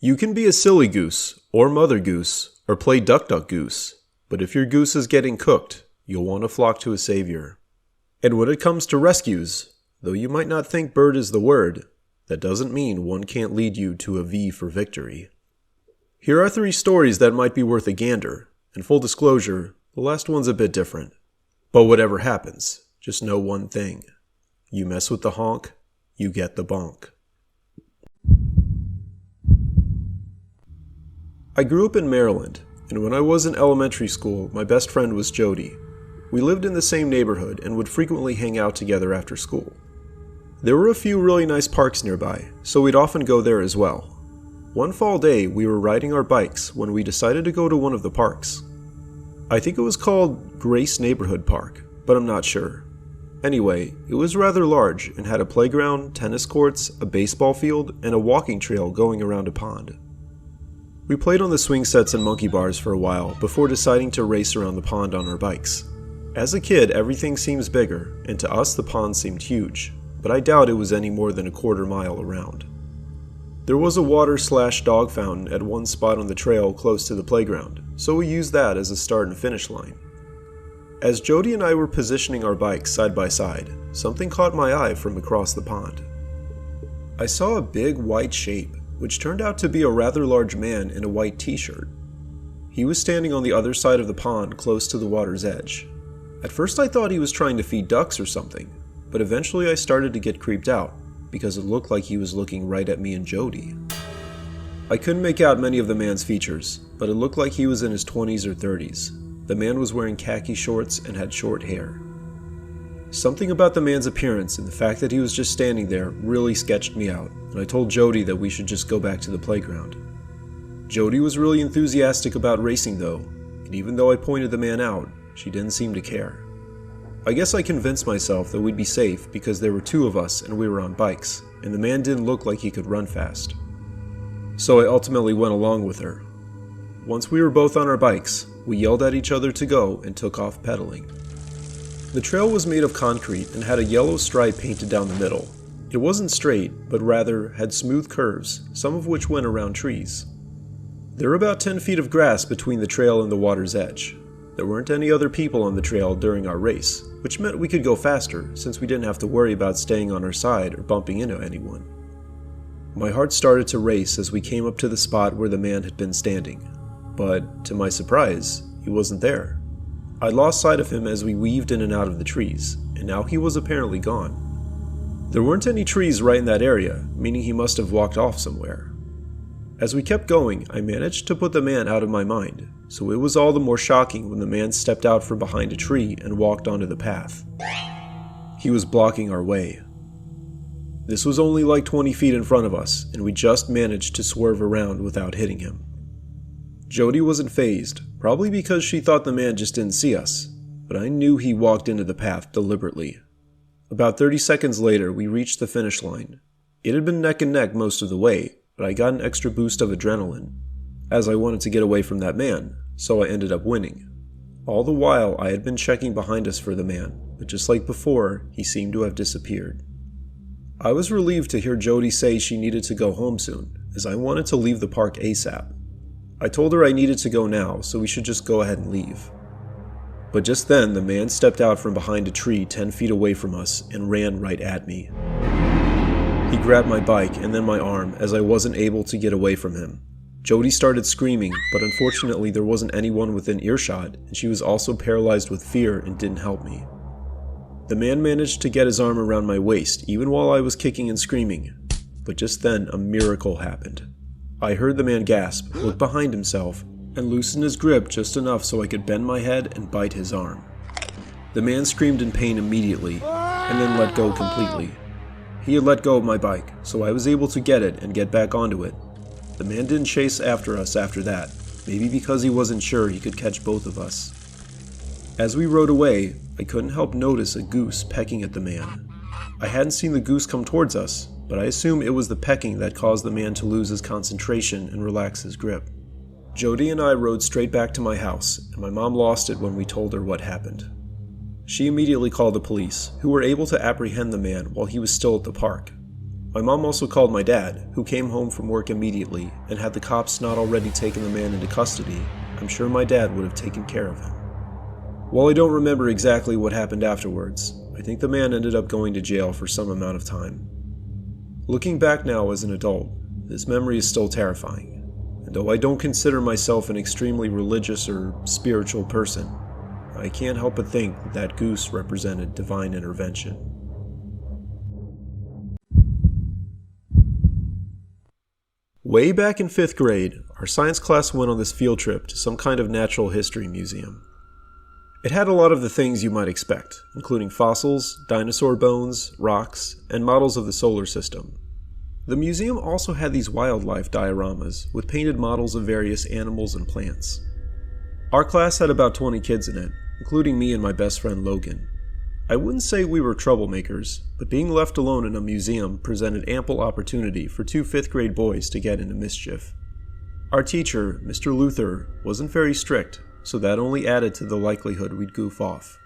You can be a silly goose, or mother goose, or play duck duck goose, but if your goose is getting cooked, you'll want to flock to a savior. And when it comes to rescues, though you might not think bird is the word, that doesn't mean one can't lead you to a V for victory. Here are 3 stories that might be worth a gander, and full disclosure, the last one's a bit different. But whatever happens, just know one thing. You mess with the honk, you get the bonk. I grew up in Maryland, and when I was in elementary school, my best friend was Jody. We lived in the same neighborhood and would frequently hang out together after school. There were a few really nice parks nearby, so we'd often go there as well. One fall day, we were riding our bikes when we decided to go to one of the parks. I think it was called Grace Neighborhood Park, but I'm not sure. Anyway, it was rather large and had a playground, tennis courts, a baseball field, and a walking trail going around a pond. We played on the swing sets and monkey bars for a while before deciding to race around the pond on our bikes. As a kid, everything seems bigger, and to us the pond seemed huge, but I doubt it was any more than a quarter mile around. There was a water/dog fountain at one spot on the trail close to the playground, so we used that as a start and finish line. As Jody and I were positioning our bikes side by side, something caught my eye from across the pond. I saw a big white shape, which turned out to be a rather large man in a white t-shirt. He was standing on the other side of the pond close to the water's edge. At first I thought he was trying to feed ducks or something, but eventually I started to get creeped out, because it looked like he was looking right at me and Jody. I couldn't make out many of the man's features, but it looked like he was in his 20s or 30s. The man was wearing khaki shorts and had short hair. Something about the man's appearance and the fact that he was just standing there really sketched me out, and I told Jody that we should just go back to the playground. Jody was really enthusiastic about racing though, and even though I pointed the man out, she didn't seem to care. I guess I convinced myself that we'd be safe because there were 2 of us and we were on bikes, and the man didn't look like he could run fast. So I ultimately went along with her. Once we were both on our bikes, we yelled at each other to go and took off pedaling. The trail was made of concrete and had a yellow stripe painted down the middle. It wasn't straight, but rather had smooth curves, some of which went around trees. There were about 10 feet of grass between the trail and the water's edge. There weren't any other people on the trail during our race, which meant we could go faster since we didn't have to worry about staying on our side or bumping into anyone. My heart started to race as we came up to the spot where the man had been standing, but to my surprise, he wasn't there. I lost sight of him as we weaved in and out of the trees, and now he was apparently gone. There weren't any trees right in that area, meaning he must have walked off somewhere. As we kept going, I managed to put the man out of my mind, so it was all the more shocking when the man stepped out from behind a tree and walked onto the path. He was blocking our way. This was only like 20 feet in front of us, and we just managed to swerve around without hitting him. Jody wasn't fazed, probably because she thought the man just didn't see us, but I knew he walked into the path deliberately. About 30 seconds later, we reached the finish line. It had been neck and neck most of the way, but I got an extra boost of adrenaline, as I wanted to get away from that man, so I ended up winning. All the while, I had been checking behind us for the man, but just like before, he seemed to have disappeared. I was relieved to hear Jody say she needed to go home soon, as I wanted to leave the park ASAP. I told her I needed to go now, so we should just go ahead and leave. But just then, the man stepped out from behind a tree 10 feet away from us and ran right at me. He grabbed my bike and then my arm as I wasn't able to get away from him. Jody started screaming, but unfortunately there wasn't anyone within earshot, and she was also paralyzed with fear and didn't help me. The man managed to get his arm around my waist even while I was kicking and screaming, but just then a miracle happened. I heard the man gasp, look behind himself, and loosen his grip just enough so I could bend my head and bite his arm. The man screamed in pain immediately, and then let go completely. He had let go of my bike, so I was able to get it and get back onto it. The man didn't chase after us after that, maybe because he wasn't sure he could catch both of us. As we rode away, I couldn't help notice a goose pecking at the man. I hadn't seen the goose come towards us, but I assume it was the pecking that caused the man to lose his concentration and relax his grip. Jody and I rode straight back to my house, and my mom lost it when we told her what happened. She immediately called the police, who were able to apprehend the man while he was still at the park. My mom also called my dad, who came home from work immediately, and had the cops not already taken the man into custody, I'm sure my dad would have taken care of him. While I don't remember exactly what happened afterwards, I think the man ended up going to jail for some amount of time. Looking back now as an adult, this memory is still terrifying, and though I don't consider myself an extremely religious or spiritual person, I can't help but think that goose represented divine intervention. Way back in 5th grade, our science class went on this field trip to some kind of natural history museum. It had a lot of the things you might expect, including fossils, dinosaur bones, rocks, and models of the solar system. The museum also had these wildlife dioramas with painted models of various animals and plants. Our class had about 20 kids in it, including me and my best friend Logan. I wouldn't say we were troublemakers, but being left alone in a museum presented ample opportunity for 2 5th grade boys to get into mischief. Our teacher, Mr. Luther, wasn't very strict, so that only added to the likelihood we'd goof off.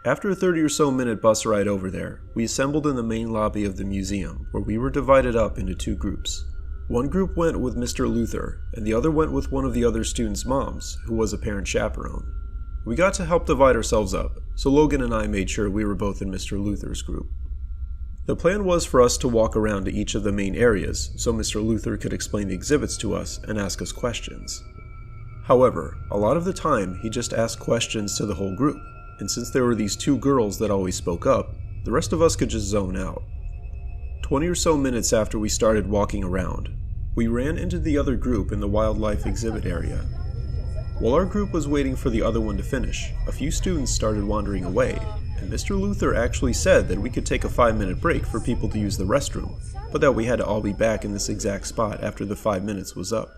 After a 30 or so minute bus ride over there, we assembled in the main lobby of the museum, where we were divided up into 2 groups. One group went with Mr. Luther, and the other went with one of the other students' moms, who was a parent chaperone. We got to help divide ourselves up, so Logan and I made sure we were both in Mr. Luther's group. The plan was for us to walk around to each of the main areas, so Mr. Luther could explain the exhibits to us and ask us questions. However, a lot of the time he just asked questions to the whole group, and since there were these 2 girls that always spoke up, the rest of us could just zone out. 20 or so minutes after we started walking around, we ran into the other group in the wildlife exhibit area. While our group was waiting for the other one to finish, a few students started wandering away, and Mr. Luther actually said that we could take a 5-minute break for people to use the restroom, but that we had to all be back in this exact spot after the 5 minutes was up.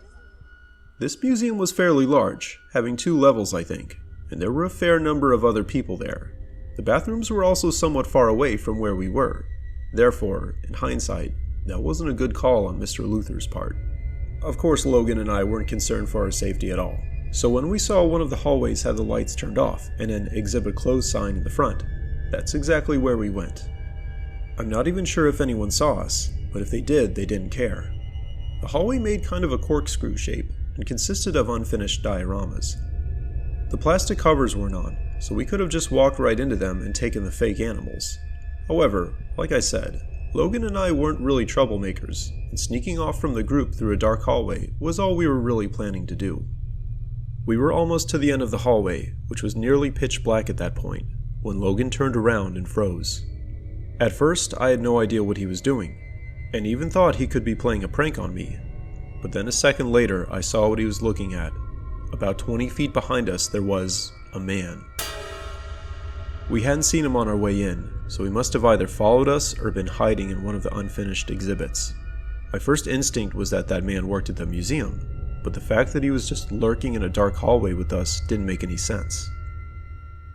This museum was fairly large, having 2 levels I think, and there were a fair number of other people there. The bathrooms were also somewhat far away from where we were. Therefore, in hindsight, that wasn't a good call on Mr. Luther's part. Of course, Logan and I weren't concerned for our safety at all, so when we saw one of the hallways had the lights turned off and an exhibit closed sign in the front, that's exactly where we went. I'm not even sure if anyone saw us, but if they did, they didn't care. The hallway made kind of a corkscrew shape and consisted of unfinished dioramas. The plastic covers weren't on, so we could have just walked right into them and taken the fake animals. However, like I said, Logan and I weren't really troublemakers, and sneaking off from the group through a dark hallway was all we were really planning to do. We were almost to the end of the hallway, which was nearly pitch black at that point, when Logan turned around and froze. At first, I had no idea what he was doing, and even thought he could be playing a prank on me. But then a second later, I saw what he was looking at. About 20 feet behind us, there was a man. We hadn't seen him on our way in, so he must have either followed us or been hiding in one of the unfinished exhibits. My first instinct was that that man worked at the museum, but the fact that he was just lurking in a dark hallway with us didn't make any sense.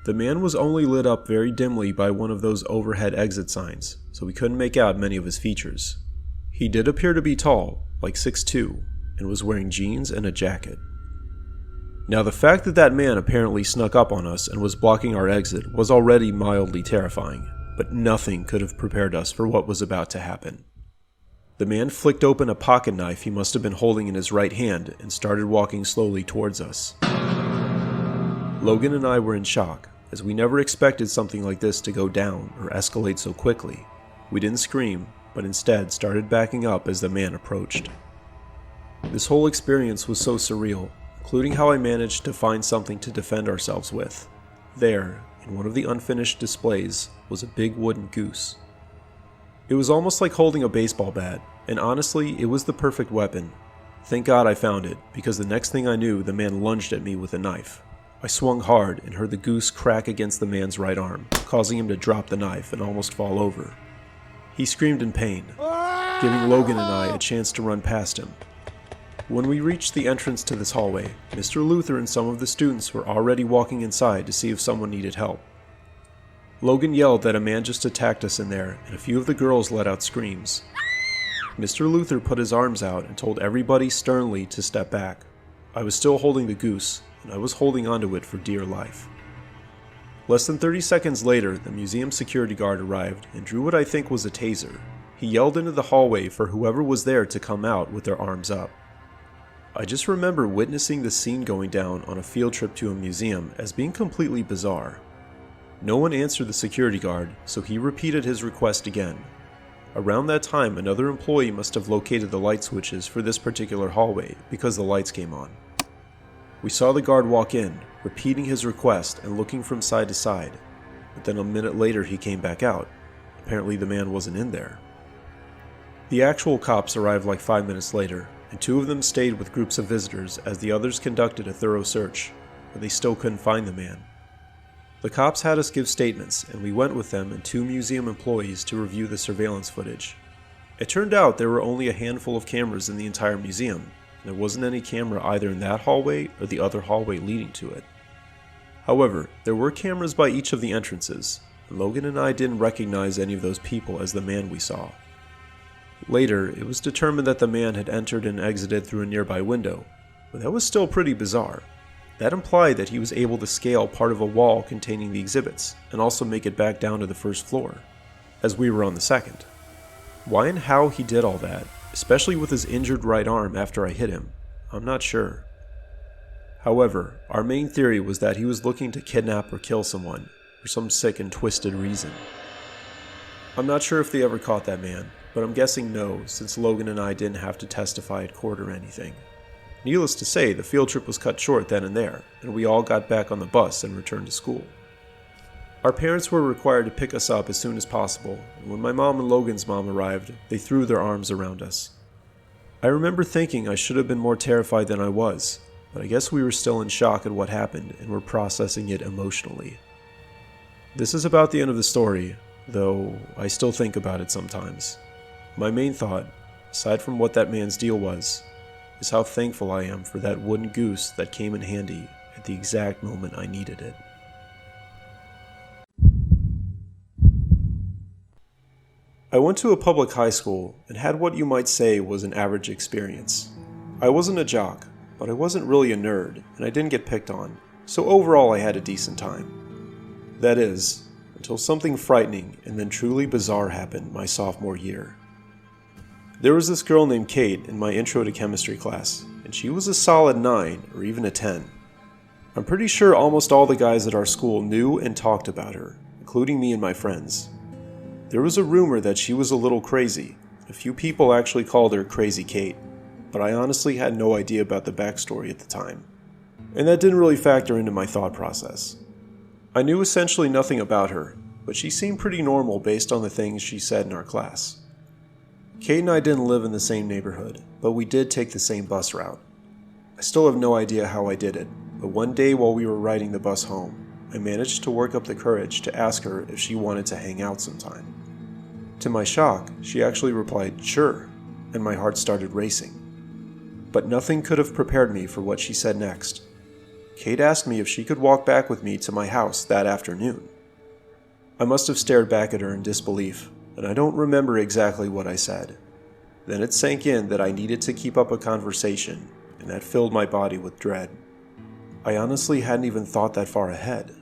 The man was only lit up very dimly by one of those overhead exit signs, so we couldn't make out many of his features. He did appear to be tall, like 6'2", and was wearing jeans and a jacket. Now the fact that that man apparently snuck up on us and was blocking our exit was already mildly terrifying, but nothing could have prepared us for what was about to happen. The man flicked open a pocket knife he must have been holding in his right hand and started walking slowly towards us. Logan and I were in shock, as we never expected something like this to go down or escalate so quickly. We didn't scream, but instead started backing up as the man approached. This whole experience was so surreal, including how I managed to find something to defend ourselves with. There, in one of the unfinished displays, was a big wooden goose. It was almost like holding a baseball bat, and honestly, it was the perfect weapon. Thank God I found it, because the next thing I knew, the man lunged at me with a knife. I swung hard and heard the goose crack against the man's right arm, causing him to drop the knife and almost fall over. He screamed in pain, giving Logan and I a chance to run past him. When we reached the entrance to this hallway, Mr. Luther and some of the students were already walking inside to see if someone needed help. Logan yelled that a man just attacked us in there, and a few of the girls let out screams. Mr. Luther put his arms out and told everybody sternly to step back. I was still holding the goose, and I was holding onto it for dear life. Less than 30 seconds later, the museum security guard arrived and drew what I think was a taser. He yelled into the hallway for whoever was there to come out with their arms up. I just remember witnessing the scene going down on a field trip to a museum as being completely bizarre. No one answered the security guard, so he repeated his request again. Around that time, another employee must have located the light switches for this particular hallway because the lights came on. We saw the guard walk in, repeating his request and looking from side to side, but then a minute later he came back out. Apparently the man wasn't in there. The actual cops arrived like 5 minutes later, and 2 of them stayed with groups of visitors as the others conducted a thorough search, but they still couldn't find the man. The cops had us give statements, and we went with them and 2 museum employees to review the surveillance footage. It turned out there were only a handful of cameras in the entire museum, and there wasn't any camera either in that hallway or the other hallway leading to it. However, there were cameras by each of the entrances, and Logan and I didn't recognize any of those people as the man we saw. Later, it was determined that the man had entered and exited through a nearby window, but that was still pretty bizarre. That implied that he was able to scale part of a wall containing the exhibits, and also make it back down to the first floor, as we were on the second. Why and how he did all that, especially with his injured right arm after I hit him, I'm not sure. However, our main theory was that he was looking to kidnap or kill someone, for some sick and twisted reason. I'm not sure if they ever caught that man, but I'm guessing no, since Logan and I didn't have to testify at court or anything. Needless to say, the field trip was cut short then and there, and we all got back on the bus and returned to school. Our parents were required to pick us up as soon as possible, and when my mom and Logan's mom arrived, they threw their arms around us. I remember thinking I should have been more terrified than I was, but I guess we were still in shock at what happened and were processing it emotionally. This is about the end of the story, though I still think about it sometimes. My main thought, aside from what that man's deal was, is how thankful I am for that wooden goose that came in handy at the exact moment I needed it. I went to a public high school and had what you might say was an average experience. I wasn't a jock, but I wasn't really a nerd, and I didn't get picked on, so overall I had a decent time. That is, until something frightening and then truly bizarre happened my sophomore year. There was this girl named Kate in my intro to chemistry class, and she was a solid 9 or even a 10. I'm pretty sure almost all the guys at our school knew and talked about her, including me and my friends. There was a rumor that she was a little crazy. A few people actually called her Crazy Kate, but I honestly had no idea about the backstory at the time, and that didn't really factor into my thought process. I knew essentially nothing about her, but she seemed pretty normal based on the things she said in our class. Kate and I didn't live in the same neighborhood, but we did take the same bus route. I still have no idea how I did it, but one day while we were riding the bus home, I managed to work up the courage to ask her if she wanted to hang out sometime. To my shock, she actually replied, "Sure," and my heart started racing. But nothing could have prepared me for what she said next. Kate asked me if she could walk back with me to my house that afternoon. I must have stared back at her in disbelief, and I don't remember exactly what I said. Then it sank in that I needed to keep up a conversation, and that filled my body with dread. I honestly hadn't even thought that far ahead.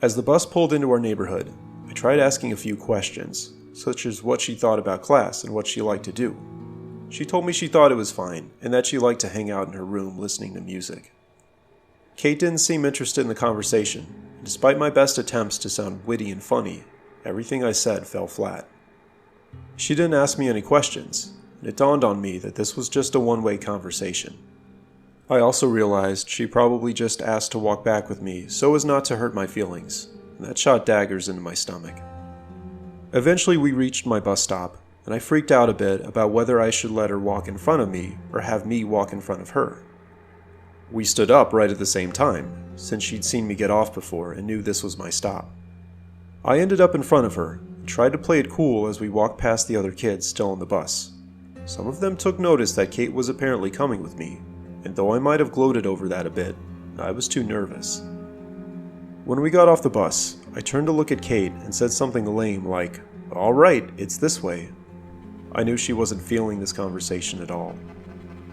As the bus pulled into our neighborhood, I tried asking a few questions, such as what she thought about class and what she liked to do. She told me she thought it was fine, and that she liked to hang out in her room listening to music. Kate didn't seem interested in the conversation, and despite my best attempts to sound witty and funny, everything I said fell flat. She didn't ask me any questions, and it dawned on me that this was just a one-way conversation. I also realized she probably just asked to walk back with me so as not to hurt my feelings, and that shot daggers into my stomach. Eventually we reached my bus stop, and I freaked out a bit about whether I should let her walk in front of me or have me walk in front of her. We stood up right at the same time, since she'd seen me get off before and knew this was my stop. I ended up in front of her and tried to play it cool as we walked past the other kids still on the bus. Some of them took notice that Kate was apparently coming with me, and though I might have gloated over that a bit, I was too nervous. When we got off the bus, I turned to look at Kate and said something lame like, "All right, it's this way." I knew she wasn't feeling this conversation at all.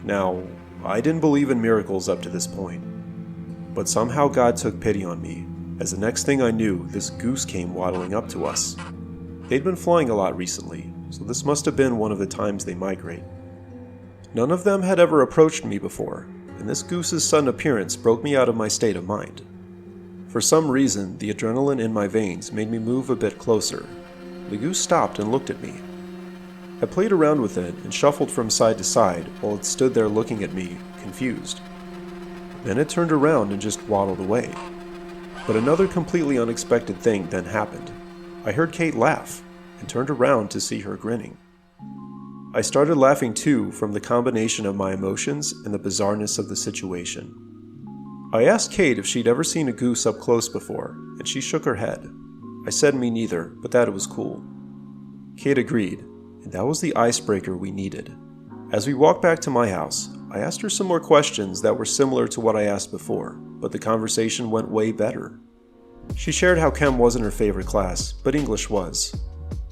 Now, I didn't believe in miracles up to this point, but somehow God took pity on me, as the next thing I knew, this goose came waddling up to us. They'd been flying a lot recently, so this must have been one of the times they migrate. None of them had ever approached me before, and this goose's sudden appearance broke me out of my state of mind. For some reason, the adrenaline in my veins made me move a bit closer. The goose stopped and looked at me. I played around with it and shuffled from side to side while it stood there looking at me, confused. Then it turned around and just waddled away. But another completely unexpected thing then happened. I heard Kate laugh and turned around to see her grinning. I started laughing too from the combination of my emotions and the bizarreness of the situation. I asked Kate if she'd ever seen a goose up close before, and she shook her head. I said me neither, but that it was cool. Kate agreed, and that was the icebreaker we needed. As we walked back to my house, I asked her some more questions that were similar to what I asked before, but the conversation went way better. She shared how chem wasn't her favorite class, but English was.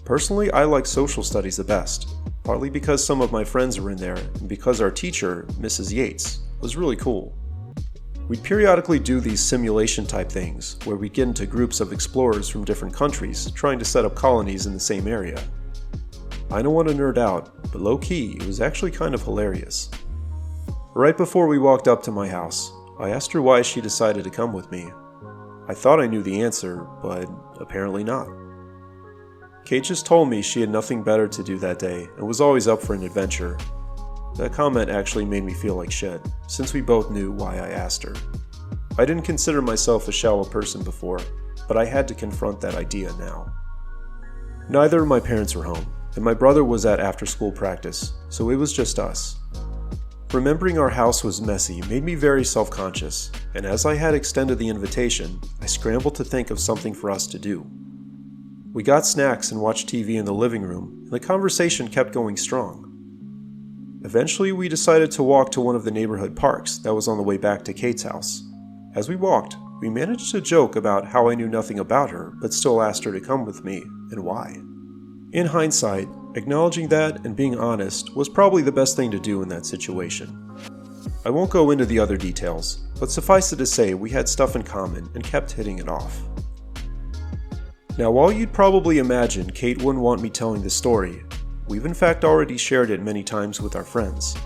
Personally, I like social studies the best, partly because some of my friends were in there, and because our teacher, Mrs. Yates, was really cool. We'd periodically do these simulation type things, where we'd get into groups of explorers from different countries trying to set up colonies in the same area. I don't want to nerd out, but low-key, it was actually kind of hilarious. Right before we walked up to my house, I asked her why she decided to come with me. I thought I knew the answer, but apparently not. Kate just told me she had nothing better to do that day and was always up for an adventure. That comment actually made me feel like shit, since we both knew why I asked her. I didn't consider myself a shallow person before, but I had to confront that idea now. Neither of my parents were home, and my brother was at after-school practice, so it was just us. Remembering our house was messy made me very self-conscious, and as I had extended the invitation, I scrambled to think of something for us to do. We got snacks and watched TV in the living room, and the conversation kept going strong. Eventually, we decided to walk to one of the neighborhood parks that was on the way back to Kate's house. As we walked, we managed to joke about how I knew nothing about her, but still asked her to come with me, and why. In hindsight, acknowledging that and being honest was probably the best thing to do in that situation. I won't go into the other details, but suffice it to say we had stuff in common and kept hitting it off. Now, while you'd probably imagine Kate wouldn't want me telling this story, we've in fact already shared it many times with our friends.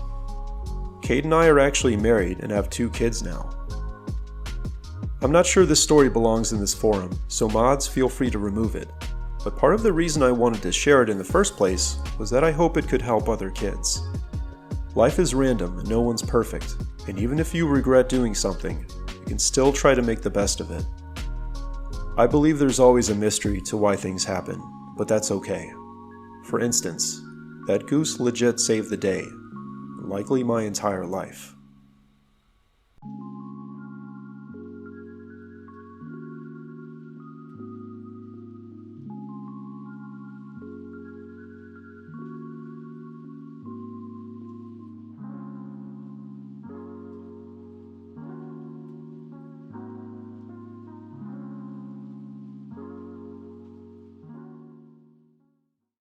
Kate and I are actually married and have 2 kids now. I'm not sure this story belongs in this forum, so mods feel free to remove it. But part of the reason I wanted to share it in the first place was that I hope it could help other kids. Life is random and no one's perfect, and even if you regret doing something, you can still try to make the best of it. I believe there's always a mystery to why things happen, but that's okay. For instance, that goose legit saved the day, likely my entire life.